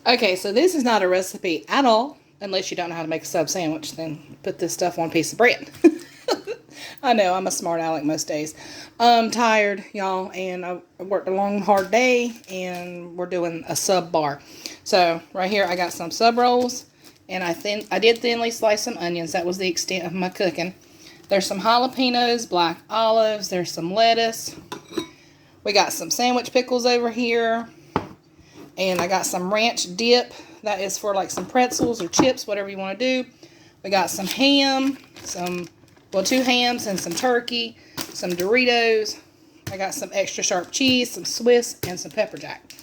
Okay, so this is not a recipe at all, unless you don't know how to make a sub sandwich, then put this stuff on a piece of bread. I know, I'm a smart aleck most days. I'm tired, y'all, and I worked a long, hard day, and we're doing a sub bar. So, right here, I got some sub rolls, and I did thinly slice some onions. That was the extent of my cooking. There's some jalapenos, black olives, there's some lettuce. We got some sandwich pickles over here. And I got some ranch dip. That is for like some pretzels or chips, whatever you want to do. We got some ham, two hams and some turkey, some Doritos. I got some extra sharp cheese, some Swiss, and some pepper jack.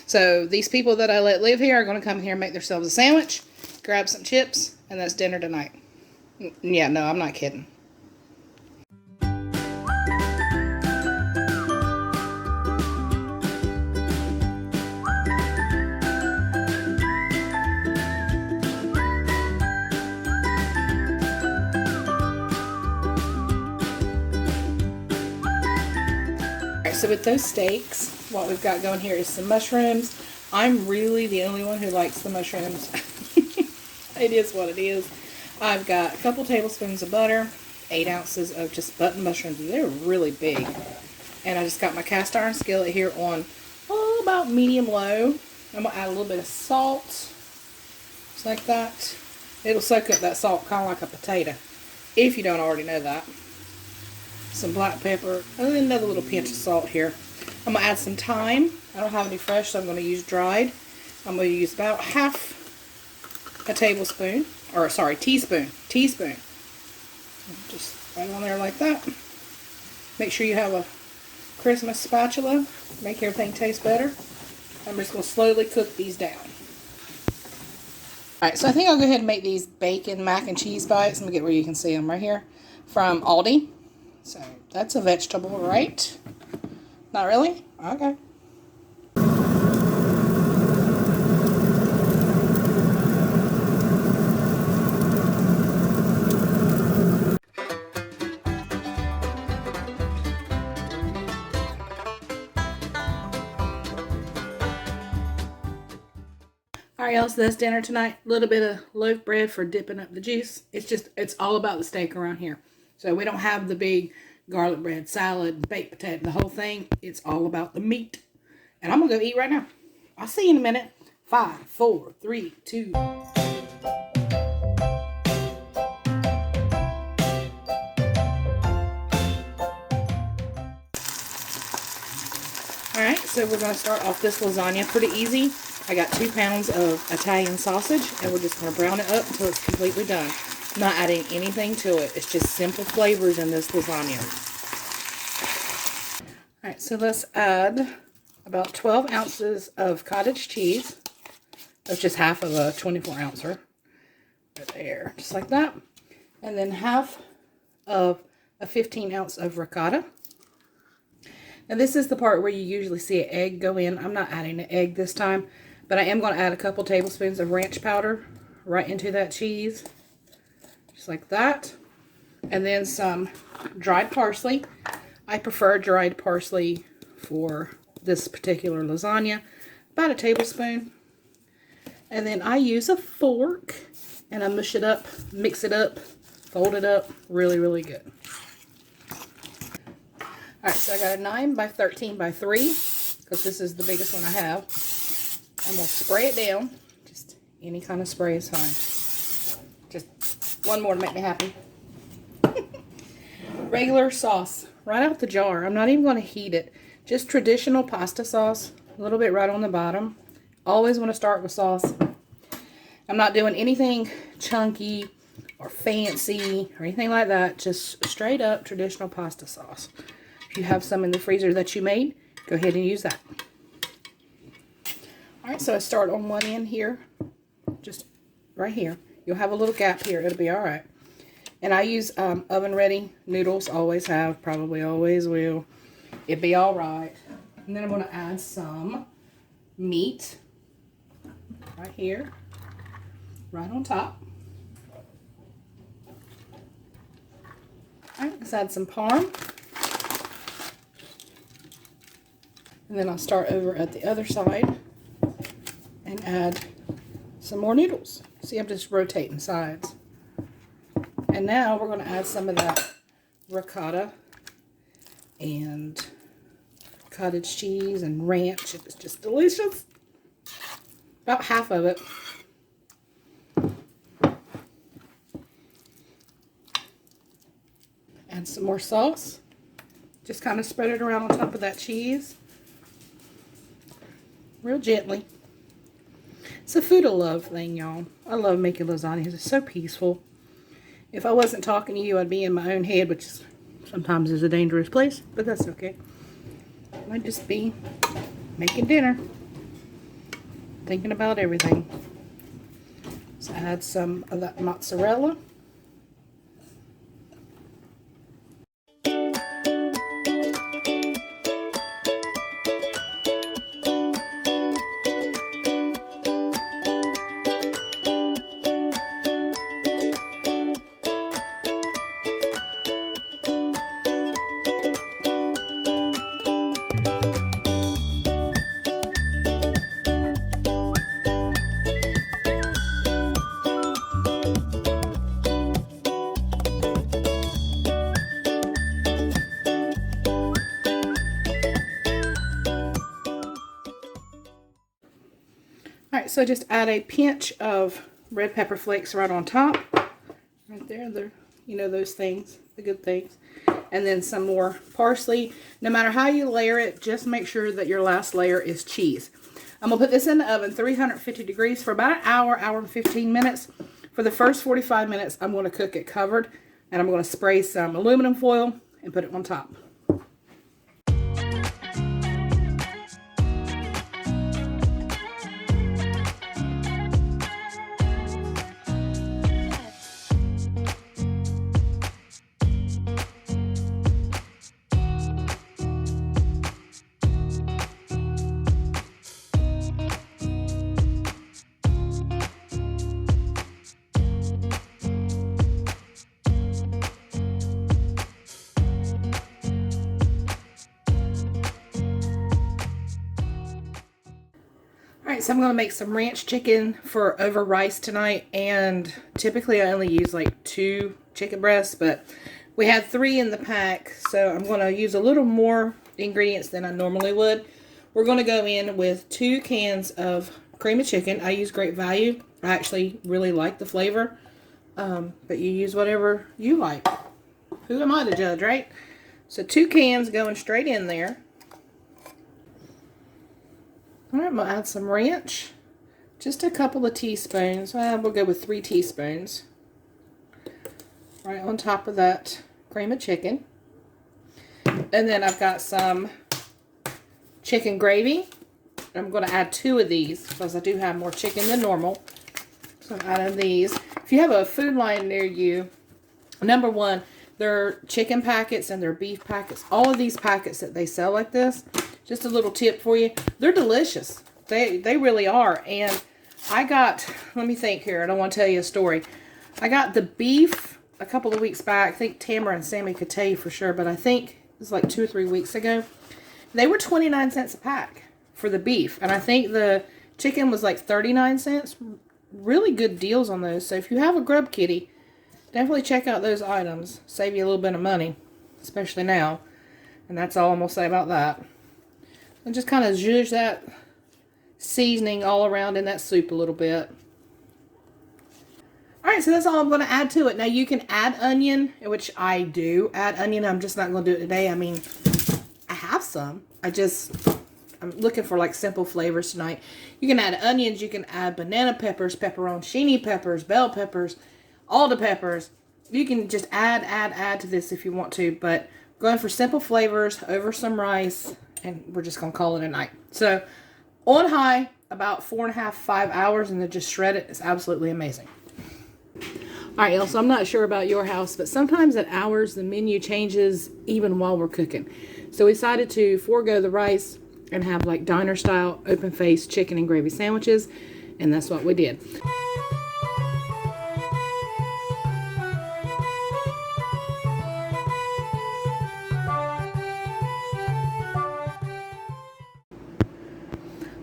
So these people that I let live here are going to come here and make themselves a sandwich, grab some chips, and that's dinner tonight. Yeah, no, I'm not kidding. So with those steaks, what we've got going here is some mushrooms. I'm really the only one who likes the mushrooms. It is what it is. I've got a couple tablespoons of butter, 8 ounces of just button mushrooms. They're really big. And I just got my cast iron skillet here on about medium low. I'm going to add a little bit of salt. Just like that. It'll soak up that salt kind of like a potato, if you don't already know that. Some black pepper, and then another little pinch of salt here. I'm going to add some thyme. I don't have any fresh, so I'm going to use dried. I'm going to use about half a tablespoon, or sorry, teaspoon. Just right on there like that. Make sure you have a Christmas spatula. Make everything taste better. I'm just going to slowly cook these down. Alright, so I think I'll go ahead and make these bacon mac and cheese bites. Let me get where you can see them right here. From Aldi. So, that's a vegetable, right? Not really? Okay. Alright, y'all, so that's dinner tonight. A little bit of loaf bread for dipping up the juice. It's all about the steak around here. So we don't have the big garlic bread, salad, baked potato, the whole thing. It's all about the meat. And I'm going to go eat right now. I'll see you in a minute. 5, 4, 3, 2. Alright, so we're going to start off this lasagna pretty easy. I got 2 pounds of Italian sausage, and we're just going to brown it up until it's completely done. Not adding anything to it. It's just simple flavors in this lasagna. Alright, so let's add about 12 ounces of cottage cheese. That's just half of a 24 ouncer. Right there, just like that. And then half of a 15 ounce of ricotta. Now this is the part where you usually see an egg go in. I'm not adding an egg this time, but I am going to add a couple tablespoons of ranch powder right into that cheese. Just like that. And then some dried parsley. I prefer dried parsley for this particular lasagna. About a tablespoon. And then I use a fork and I mush it up, mix it up, fold it up. Really, really good. Alright, so I got a 9 by 13 by 3 because this is the biggest one I have. I'm going to spray it down. Just any kind of spray is fine. Just one more to make me happy. Regular sauce, right out the jar. I'm not even going to heat it. Just traditional pasta sauce, a little bit right on the bottom. Always want to start with sauce. I'm not doing anything chunky or fancy or anything like that. Just straight up traditional pasta sauce. If you have some in the freezer that you made, go ahead and use that. Alright, so I start on one end here. Just right here. You'll have a little gap here. It'll be alright. And I use oven ready noodles. Always have. Probably always will. It'll be alright. And then I'm going to add some meat. Right here. Right on top. Alright, let's add some parm. And then I'll start over at the other side and add some more noodles. See, I'm just rotating sides. And now we're going to add some of that ricotta and cottage cheese and ranch. It's just delicious. About half of it. Add some more sauce. Just kind of spread it around on top of that cheese. Real gently. It's a food of love thing, y'all. I love making lasagnas. It's so peaceful. If I wasn't talking to you, I'd be in my own head, which sometimes is a dangerous place, but that's okay. I'd just be making dinner, thinking about everything. So add some of that mozzarella. Alright, so just add a pinch of red pepper flakes right on top. Right there, you know those things, the good things. And then some more parsley. No matter how you layer it, just make sure that your last layer is cheese. I'm going to put this in the oven, 350 degrees for about an hour, hour and 15 minutes. For the first 45 minutes, I'm going to cook it covered. And I'm going to spray some aluminum foil and put it on top. Alright, so I'm going to make some ranch chicken for over rice tonight, and typically I only use like 2 chicken breasts, but we had 3 in the pack, so I'm going to use a little more ingredients than I normally would. We're going to go in with 2 cans of cream of chicken. I use Great Value. I actually really like the flavor, but you use whatever you like. Who am I to judge, right? So 2 cans going straight in there. Alright, I'm going to add some ranch. Just a couple of teaspoons. We'll go with 3 teaspoons. Right on top of that cream of chicken. And then I've got some chicken gravy. I'm going to add 2 of these because I do have more chicken than normal. So I'm adding these. If you have a Food Lion near you, number one, their chicken packets and their beef packets, all of these packets that they sell like this, just a little tip for you, they're delicious. They really are. And I got, let me think here, I don't want to tell you a story. I got the beef a couple of weeks back. I think Tamara and Sammy could tell you for sure, but I think it was like 2 or 3 weeks ago. They were 29 cents a pack for the beef. And I think the chicken was like 39 cents. Really good deals on those. So if you have a grub kitty, definitely check out those items. Save you a little bit of money, especially now. And that's all I'm going to say about that. And just kind of zhuzh that seasoning all around in that soup a little bit. Alright, so that's all I'm going to add to it. Now you can add onion, which I do add onion. I'm just not going to do it today. I mean, I have some. I'm looking for like simple flavors tonight. You can add onions. You can add banana peppers, pepperoncini peppers, bell peppers, all the peppers. You can just add to this if you want to. But going for simple flavors over some rice. And we're just going to call it a night. So, on high, about 4.5, 5 hours, and then just shred it. It's absolutely amazing. Alright, y'all, so I'm not sure about your house, but sometimes at hours, the menu changes even while we're cooking. So, we decided to forego the rice and have like diner-style, open-faced chicken and gravy sandwiches. And that's what we did.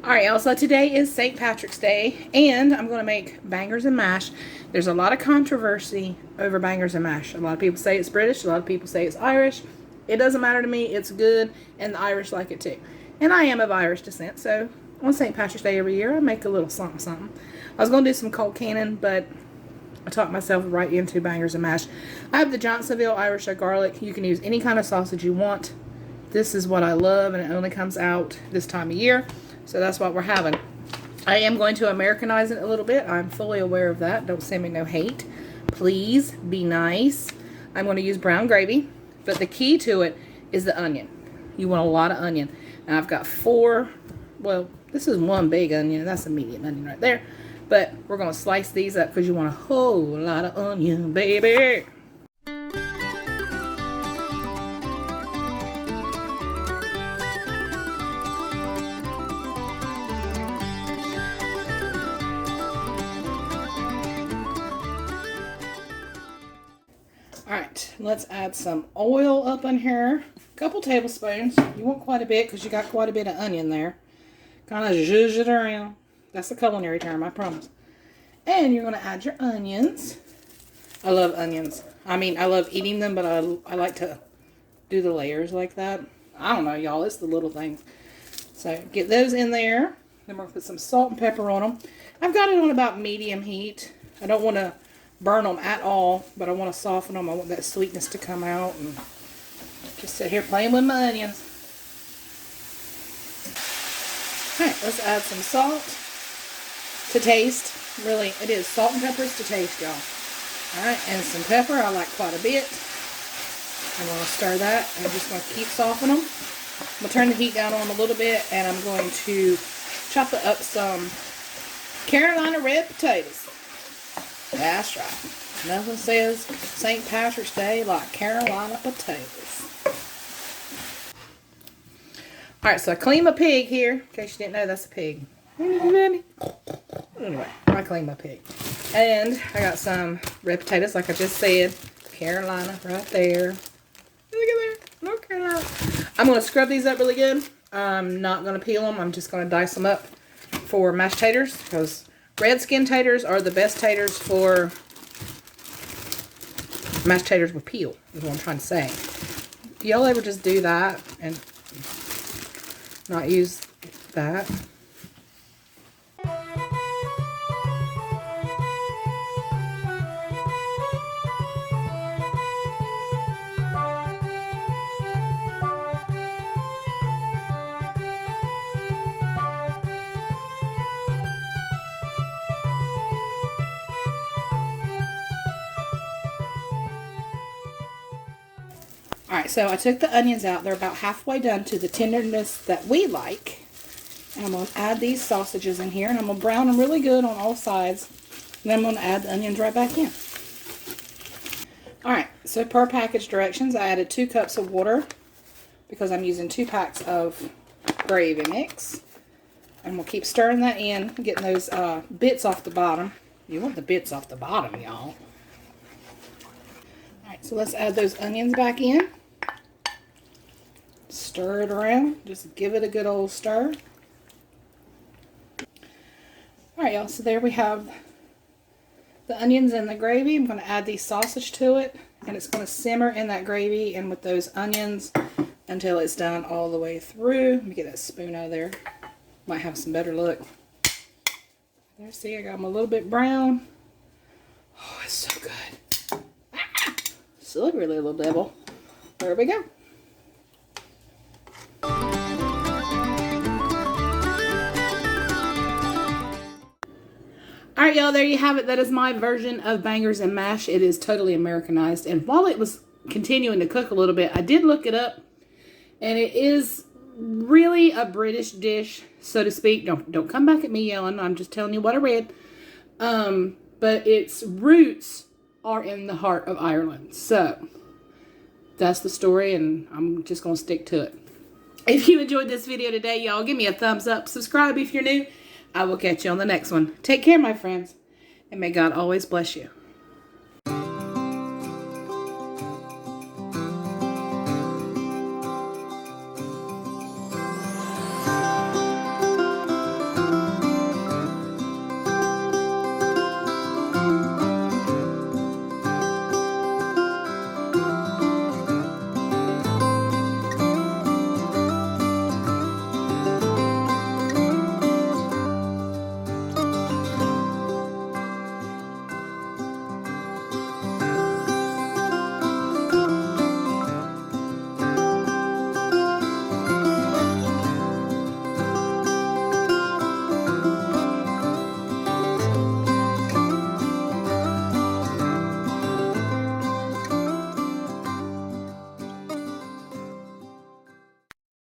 Alright, y'all, so today is St. Patrick's Day, and I'm going to make bangers and mash. There's a lot of controversy over bangers and mash. A lot of people say it's British, a lot of people say it's Irish. It doesn't matter to me, it's good, and the Irish like it too. And I am of Irish descent, so on St. Patrick's Day every year, I make a little something, something. I was going to do some cold cannon, but I talked myself right into bangers and mash. I have the Johnsonville Irish garlic. You can use any kind of sausage you want. This is what I love, and it only comes out this time of year. So that's what we're having. I am going to Americanize it a little bit. I'm fully aware of that. Don't send me no hate. Please be nice. I'm going to use brown gravy. But the key to it is the onion. You want a lot of onion. And I've got 4, well, this is one big onion. That's a medium onion right there. But we're going to slice these up because you want a whole lot of onion, baby. Alright, let's add some oil up in here. A couple tablespoons. You want quite a bit because you got quite a bit of onion there. Kind of zhuzh it around. That's a culinary term, I promise. And you're going to add your onions. I love onions. I mean, I love eating them, but I like to do the layers like that. I don't know, y'all. It's the little things. So, get those in there. Then we're going to put some salt and pepper on them. I've got it on about medium heat. I don't want to burn them at all, but I want to soften them. I want that sweetness to come out, and just sit here playing with my onions. Alright, let's add some salt to taste. Really, it is salt and peppers to taste, y'all. Alright, and some pepper. I like quite a bit. I'm going to stir that, and I'm just going to keep softening them. I'm going to turn the heat down on them a little bit, and I'm going to chop up some Carolina red potatoes. That's right. Nothing says St. Patrick's Day like Carolina potatoes. Alright, so I clean my pig here. In case you didn't know, that's a pig. Anyway, I clean my pig. And I got some red potatoes, like I just said. Carolina right there. Look at there. North Carolina. I'm going to scrub these up really good. I'm not going to peel them. I'm just going to dice them up for mashed taters, because red skin taters are the best taters for mashed taters with peel, is what I'm trying to say. Do y'all ever just do that and not use that? Alright, so I took the onions out. They're about halfway done to the tenderness that we like. And I'm going to add these sausages in here. And I'm going to brown them really good on all sides. And then I'm going to add the onions right back in. Alright, so per package directions, I added 2 cups of water. Because I'm using 2 packs of gravy mix. And we'll keep stirring that in. Getting those bits off the bottom. You want the bits off the bottom, y'all. Alright, so let's add those onions back in. Stir it around. Just give it a good old stir. Alright, y'all. So there we have the onions and the gravy. I'm going to add the sausage to it. And it's going to simmer in that gravy and with those onions until it's done all the way through. Let me get that spoon out of there. Might have some better luck. There, see, I got them a little bit brown. Oh, it's so good. Ah! Silvery little devil. There we go. Alright, y'all, there you have it. That is my version of bangers and mash. It is totally Americanized. And while it was continuing to cook a little bit, I did look it up. And it is really a British dish, so to speak. Don't come back at me yelling. I'm just telling you what I read. But its roots are in the heart of Ireland. So, that's the story, and I'm just going to stick to it. If you enjoyed this video today, y'all, give me a thumbs up. Subscribe if you're new. I will catch you on the next one. Take care, my friends, and may God always bless you.